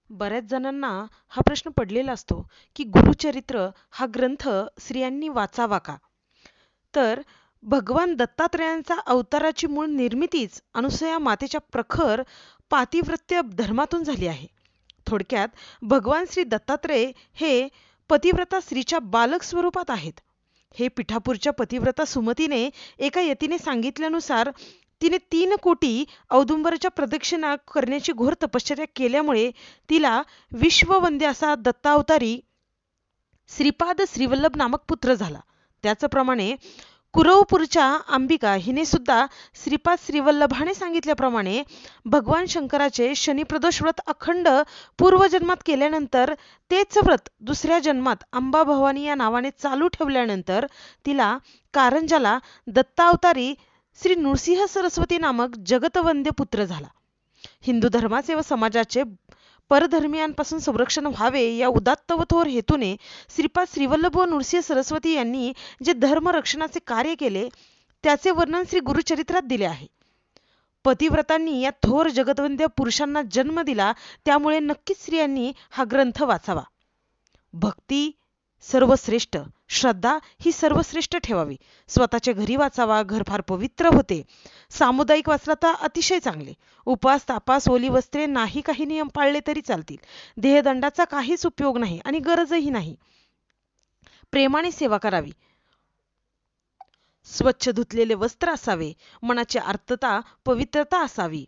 बऱ्याच जणांना हा प्रश्न पडलेला असतो की गुरुचरित्र हा ग्रंथ स्त्रियांनी वाचावा का? तर भगवान दत्तात्रेयांचा अवताराची मूळ निर्मितीच अनुसया मातेच्या प्रखर पातिव्रत्य धर्मातून झाली आहे. थोडक्यात भगवान श्री दत्तात्रेय हे पतिव्रता स्त्रीच्या बालक स्वरूपात आहेत. हे पिठापूरच्या पतिव्रता सुमतीने एका यतीने सांगितल्यानुसार तिने 3 कोटी औदुंबराच्या प्रदक्षिणा करण्याची घोर तपश्चर्या केल्यामुळे तिला विश्ववंद्य असा दत्तावतारी श्रीपाद श्रीवल्लभ नामक पुत्र झाला. त्याचप्रमाणे कुरवपूरच्या अंबिका हिने सुद्धा श्रीपाद श्रीवल्लभाने सांगितल्याप्रमाणे भगवान शंकराचे शनिप्रदोष व्रत अखंड पूर्वजन्मात केल्यानंतर तेच व्रत दुसऱ्या जन्मात अंबा भवानी या नावाने चालू ठेवल्यानंतर तिला कारंजाला दत्तावतारी श्री नृसिंह सरस्वती नामक जगतवंद्य पुत्र झाला. हिंदू धर्माचे व समाजाचे परधर्मीयांपासून संरक्षण व्हावे या उदात्त व थोर हेतूने श्रीपाद श्रीवल्लभ व नृसिंह सरस्वती यांनी जे धर्मरक्षणाचे कार्य केले त्याचे वर्णन श्री गुरुचरित्रात दिले आहे. पतिव्रतांनी या थोर जगतवंद्य पुरुषांना जन्म दिला, त्यामुळे नक्कीच स्त्रियांनी हा ग्रंथ वाचावा. भक्ती सर्वश्रेष्ठ, श्रद्धा ही सर्वश्रेष्ठ ठेवावी. स्वतःच्या घरी वाचावा, घर फार पवित्र होते. सामुदायिक वाचला तर अतिशय चांगले. उपास तापास ओली वस्त्रे नाही काही नियम पाळले तरी चालतील. देहदंडाचा काहीच उपयोग नाही आणि गरजही नाही. प्रेमाने सेवा करावी. स्वच्छ धुतलेले वस्त्र असावे. मनाची आर्तता पवित्रता असावी.